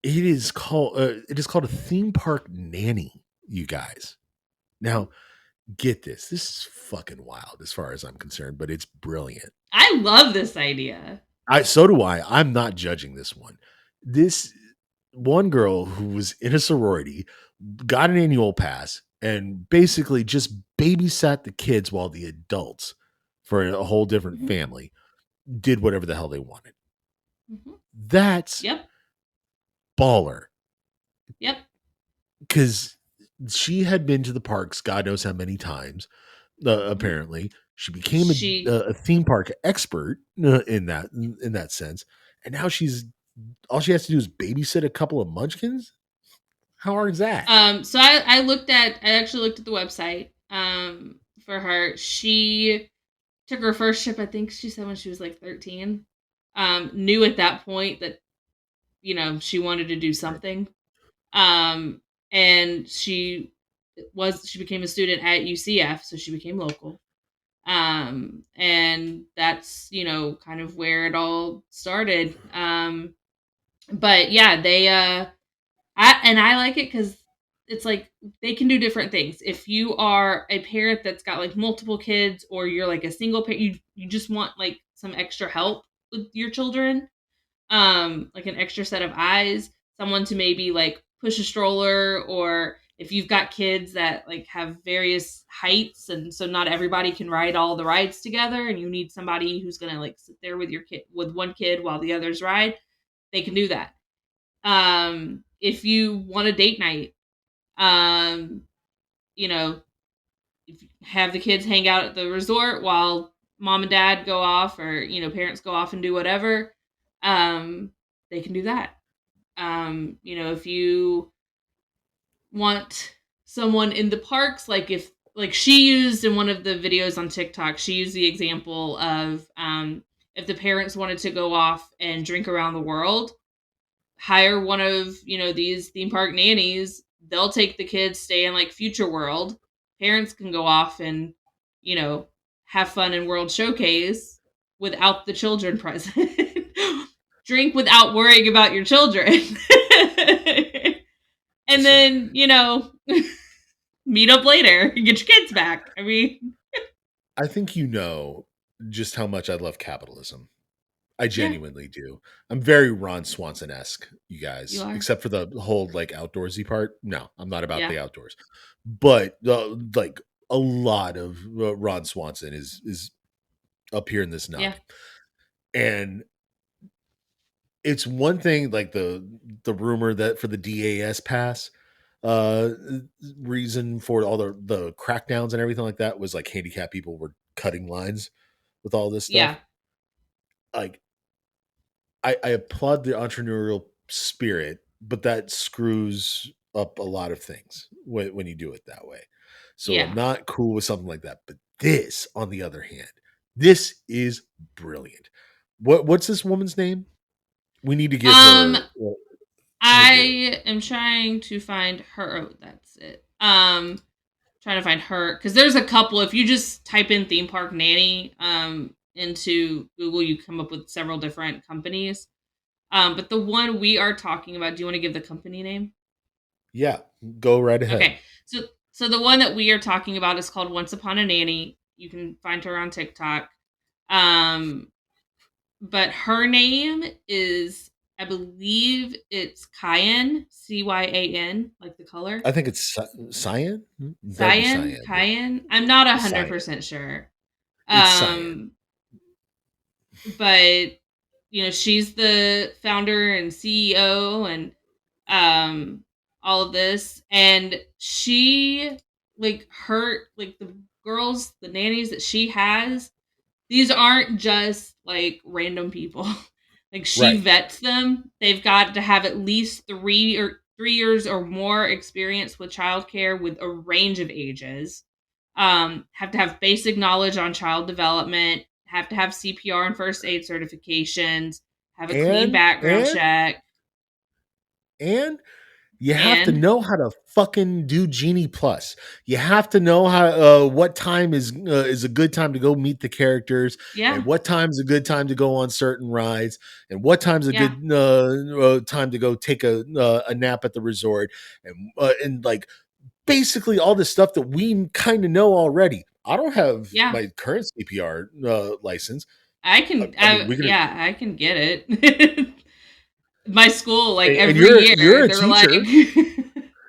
It is called a theme park nanny. You guys, now get this. This is fucking wild as far as I'm concerned, but it's brilliant. I love this idea. So do I. I'm not judging this one. This one girl who was in a sorority got an annual pass and basically just babysat the kids while the adults for a whole different Mhm. family did whatever the hell they wanted. Mhm. That's Yep. baller Yep. because she had been to the parks God knows how many times. Mhm. Apparently, she became She a theme park expert in that sense, and now she's all she has to do is babysit a couple of munchkins. How hard is that? so I actually looked at the website for her. She took her first trip, I think she said when she was like 13. Knew at that point that, she wanted to do Right. something. Um and she became a student at UCF, so she became local. And that's, kind of where it all started. But yeah, I like it because it's like they can do different things. If you are a parent that's got like multiple kids, or you're like a single parent, you just want like some extra help with your children, like an extra set of eyes, someone to maybe like push a stroller, or if you've got kids that like have various heights, and so not everybody can ride all the rides together, and you need somebody who's gonna like sit there with your kid, with one kid while the others ride, they can do that. If you want a date night, um, you know, if you have the kids hang out at the resort while mom and dad go off, or parents go off and do whatever, um, they can do that. If you want someone in the parks, like like she used in one of the videos on TikTok, she used the example of if the parents wanted to go off and drink around the world, hire one of, these theme park nannies. They'll take the kids, stay in like Future World. Parents can go off and, you know, have fun in World Showcase without the children present. Drink without worrying about your children. And Listen, then, meet up later and get your kids back. I mean, I think you know just how much I love capitalism. I yeah, genuinely do. I'm very Ron Swanson esque, you you guys, are. except for the whole like outdoorsy part. No, I'm not about Yeah, the outdoors, but like a lot of Ron Swanson is up here in this yeah, noggin, and it's one thing like the rumor that for the DAS pass, uh, reason for all the crackdowns and everything like that was like handicapped people were cutting lines with all this yeah, stuff. Like I applaud the entrepreneurial spirit, but that screws up a lot of things when you do it that way. So I'm yeah. not cool with something like that. But this, on the other hand, this is brilliant. What's this woman's name? We need to get Um, her her due. I am trying to find her. Oh, that's it. Trying to find her because there's a couple. If you just type in theme park nanny into Google, you come up with several different companies. But the one we are talking about, do you want to give the company name? Yeah, go right ahead. Okay, so the one that we are talking about is called Once Upon a Nanny. You can find her on TikTok. Um, but her name is, I believe it's Cayenne, Cyan, like the color. I think it's cyan. That'd be Cyan, cyan. Cayenne. I'm not a hundred Cyan. percent sure. It's cyan. Um, but she's the founder and CEO and um all of this, and she like the girls, the nannies that she has, these aren't just like random people. Like she Right. vets them. They've got to have at least 3 years or more experience with childcare with a range of ages. Have to have basic knowledge on child development, have to have CPR and first aid certifications, have a clean And background and check, and you have to and know how to fucking do Genie Plus. You have to know how what time is a good time to go meet the characters, and yeah, what time's a good time to go on certain rides, and what time's a yeah, good time to go take a nap at the resort, and like basically all this stuff that we kind of know already. I don't have yeah. my current CPR license. I can, I mean, we could yeah, I can get it. my school, like And every you're year, a they're like, teacher,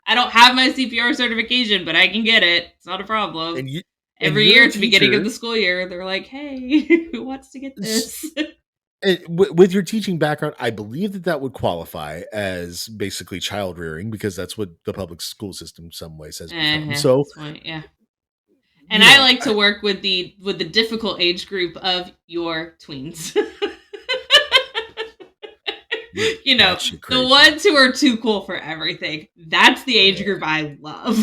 I don't have my CPR certification, but I can get it. It's not a problem. and Every you're year a at the beginning of teacher. the school year, they're like, hey, who wants to get this? With your teaching background, I believe that would qualify as basically child rearing because that's what the public school system in some ways has become. So, That's fine. Yeah. And you I know, like to work with the difficult age group of your tweens. you're You know, batshit the crazy. ones who are too cool for everything. That's the age group I love.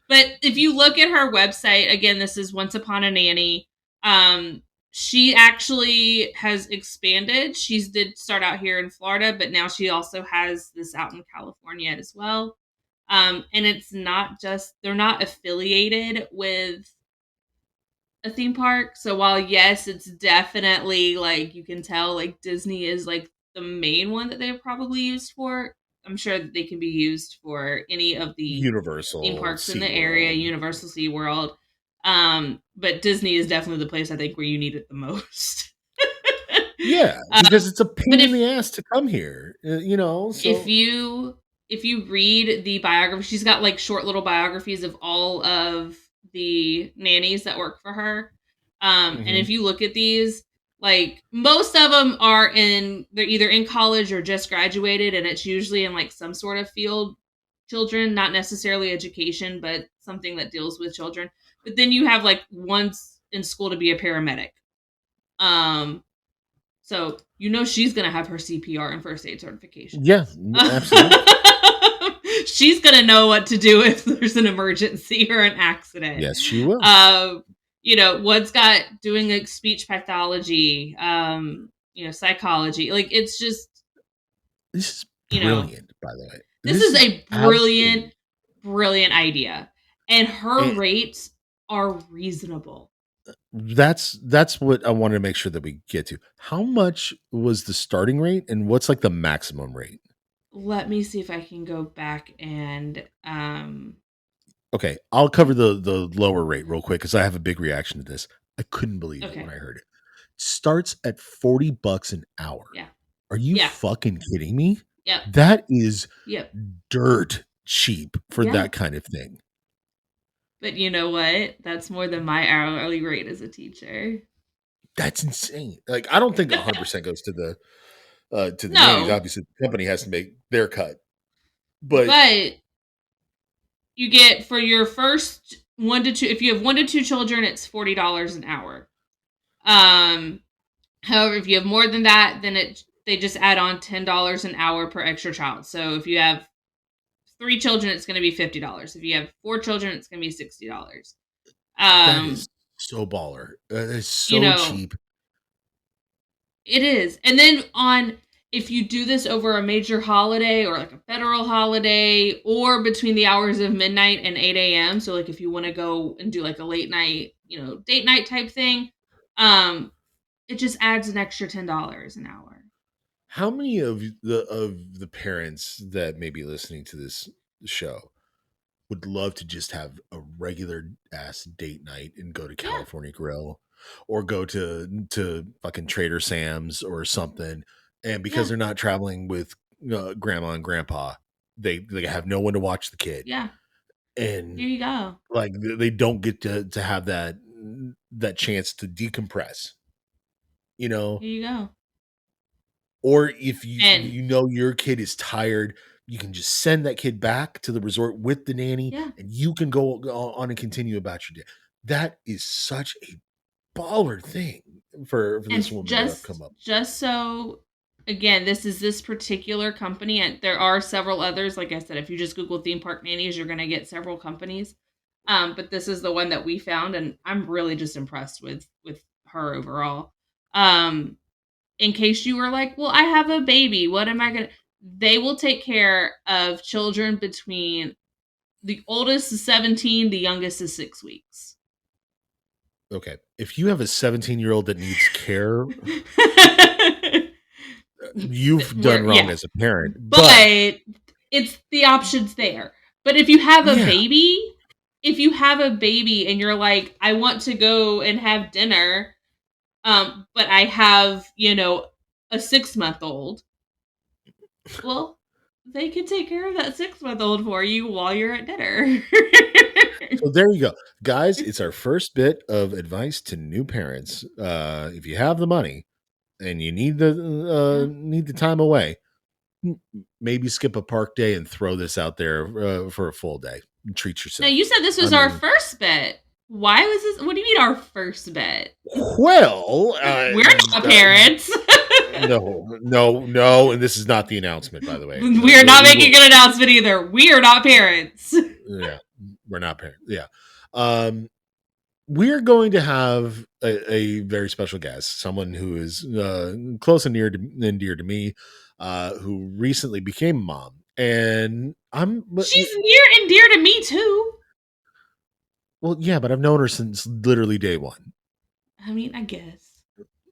But if you look at her website, again, this is Once Upon a Nanny. She actually has expanded. She did start out here in Florida, but now she also has this out in California as well. And it's not just, they're not affiliated with a theme park. So while yes, it's definitely like you can tell like Disney is like the main one that they're probably used for. I'm sure that they can be used for any of the theme Universal, parks in the area, SeaWorld. Universal SeaWorld. But Disney is definitely the place I think where you need it the most. Yeah, because it's a But pain in the ass to come here, you know. if So you read the biography, she's got like short little biographies of all of the nannies that work for her. And mhm. if you look at these, like most of them they're either in college or just graduated, and it's usually in like some sort of field, children, not necessarily education, but something that deals with children. But then you have like ones in school to be a paramedic. Um, so she's gonna have her CPR and first aid certifications. Yeah, absolutely. She's gonna know what to do if there's an emergency or an accident. Yes, she will. One's got doing like speech pathology, psychology. Like it's just, This is you know, brilliant, by the way. this This is is a absolutely. brilliant idea. And her And rates are reasonable. that's what I wanted to make sure that we get to. How much was the starting rate, and what's like the maximum rate? Let me see if I can go back and Okay, I'll cover the lower rate real quick because I have a big reaction to this. I couldn't believe it when okay. I heard it. Starts at $40 an hour. Yeah. Are you Yeah. fucking kidding me? Yep. That is Yep. dirt cheap for Yeah. that kind of thing. But you know what? That's more than my hourly rate as a teacher. That's insane. Like I don't think 100% goes to the nannies. No, Obviously, the company has to make their cut. But but you get for your first 1 to 2. If you have 1 to 2 children, it's $40 an hour. However, if you have more than that, then they just add on $10 an hour per extra child. So if you have 3 children, it's going to be $50. If you have 4 children, it's going to be $60. that is so baller. That is You so know, cheap. It is. And then if you do this over a major holiday or like a federal holiday or between the hours of midnight and 8 a.m. So like if you want to go and do like a late night, date night type thing, it just adds an extra $10 an hour. How many of the parents that may be listening to this show would love to just have a regular ass date night and go to Yeah. California Grill or go to fucking Trader Sam's or something, and because they're not traveling with grandma and grandpa, they have no one to watch the kid, Yeah. and Here you go. like they don't get to have that chance to decompress, you know. Here you go. Or if And your kid is tired, you can just send that kid back to the resort with the nanny, yeah. and you can go on and continue about your day. That is such a baller thing for this And woman to have come up. just so again, this is this particular company, and there are several others. Like I said, if you just Google theme park nannies, you're going to get several companies. But this is the one that we found, and I'm really just impressed with her overall. In case you were like, well, I have a baby, what am I gonna? They will take care of children between the oldest is 17, the youngest is 6 weeks. Okay, if you have a 17-year-old that needs care, you've done wrong as a parent. But it's the options there. But if you have a Yeah. baby, and you're like, I want to go and have dinner, but I have, a 6-month-old. Well, they could take care of that 6-month-old for you while you're at dinner. So there you go, guys. It's our first bit of advice to new parents. If you have the money and you need the time away, maybe skip a park day and throw this out there for a full day. Treat Now, yourself. you said this was our first bet. Why was this? What do you mean our first bet? Well, we're not parents. No, and this is not the announcement, by the way. We are not making an announcement either. We are not parents. Yeah, we're not parents. Yeah. We're going to have a very special guest, someone who is close and near and dear to me, who recently became a mom. And she's near and dear to me too. Well, yeah, but I've known her since literally day one. I mean, I guess.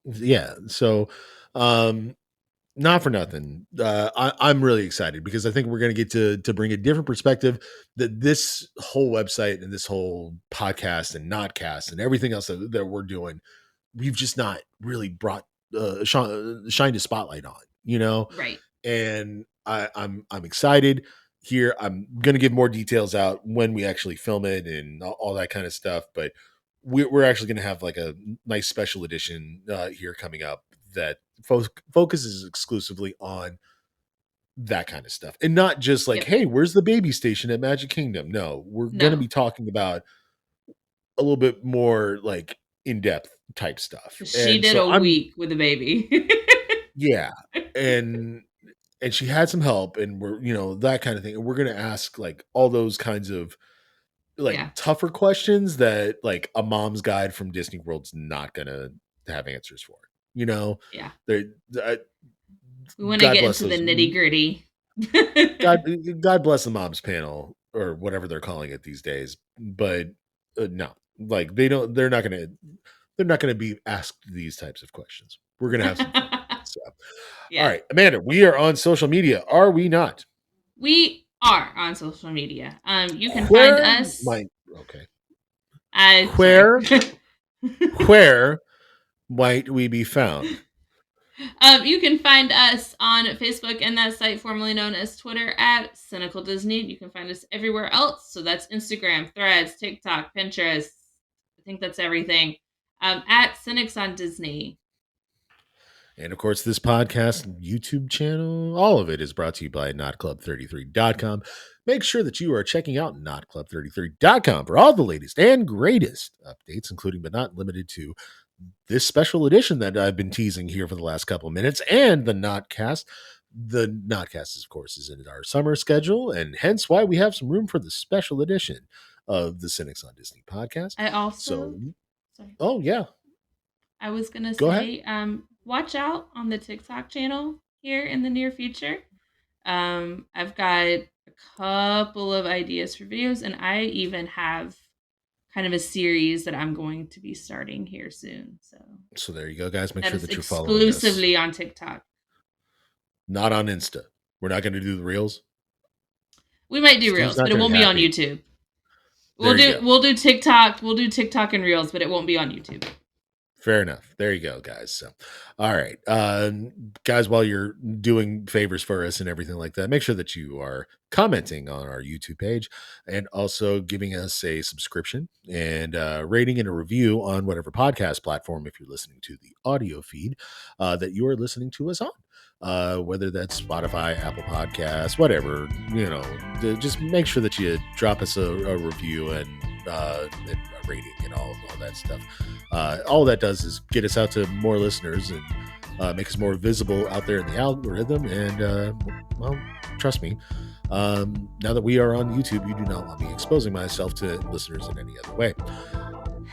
Yeah. So, not for nothing. I'm really excited because I think we're going to get to bring a different perspective that this whole website and this whole podcast and notcast and everything else that we're doing, we've just not really brought shined a spotlight on, Right. And I'm excited here. I'm going to give more details out when we actually film it and all that kind of stuff. But we're actually going to have like a nice special edition here coming up that focuses exclusively on that kind of stuff and not just like, hey, where's the baby station at Magic Kingdom? No, we're going to be talking about a little bit more like in-depth type stuff. She did a week with a baby. Yeah. And she had some help and we're, that kind of thing. And we're going to ask like all those kinds of like tougher questions that like a mom's guide from Disney World's not going to have answers for. Yeah. We want to get into the nitty gritty. God bless the moms panel or whatever they're calling it these days. But no, like they're not going to be asked these types of questions. We're going to have some fun. So, all right, Amanda, we are on social media. Are we not? We are on social media. You can find us. Okay. Where might we be found? You can find us on Facebook and that site formerly known as Twitter at Cynical Disney. You can find us everywhere else. So that's Instagram, Threads, TikTok, Pinterest. I think that's everything. At Cynics on Disney. And of course, this podcast, YouTube channel, all of it is brought to you by NotClub33.com. Make sure that you are checking out NotClub33.com for all the latest and greatest updates, including but not limited to this special edition that I've been teasing here for the last couple of minutes and the Notcast. The Notcast, of course, is in our summer schedule, and hence why we have some room for the special edition of the Cynics on Disney podcast. I also... Oh, yeah. I was going to say, watch out on the TikTok channel here in the near future. I've got a couple of ideas for videos, and I even have kind of a series that I'm going to be starting here soon. So there you go, guys. Make sure that you're following us. Exclusively on TikTok. Not on Insta. We're not going to do the Reels. We might do Reels, but it won't be on YouTube. We'll do TikTok. We'll do TikTok and Reels, but it won't be on YouTube. Fair enough. There you go, guys. So, all right. Guys, while you're doing favors for us and everything like that, make sure that you are commenting on our YouTube page and also giving us a subscription and rating and a review on whatever podcast platform, if you're listening to the audio feed, that you are listening to us on. Whether that's Spotify, Apple Podcasts, whatever, just make sure that you drop us a review and a rating and all that stuff. All that does is get us out to more listeners and make us more visible out there in the algorithm. And well, trust me, now that we are on YouTube, you do not want me exposing myself to listeners in any other way.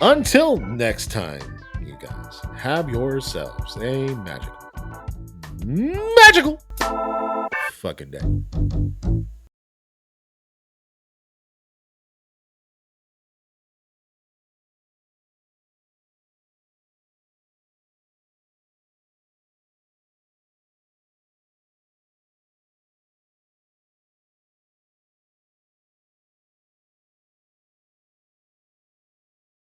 Until next time, you guys, have yourselves a magical fucking day.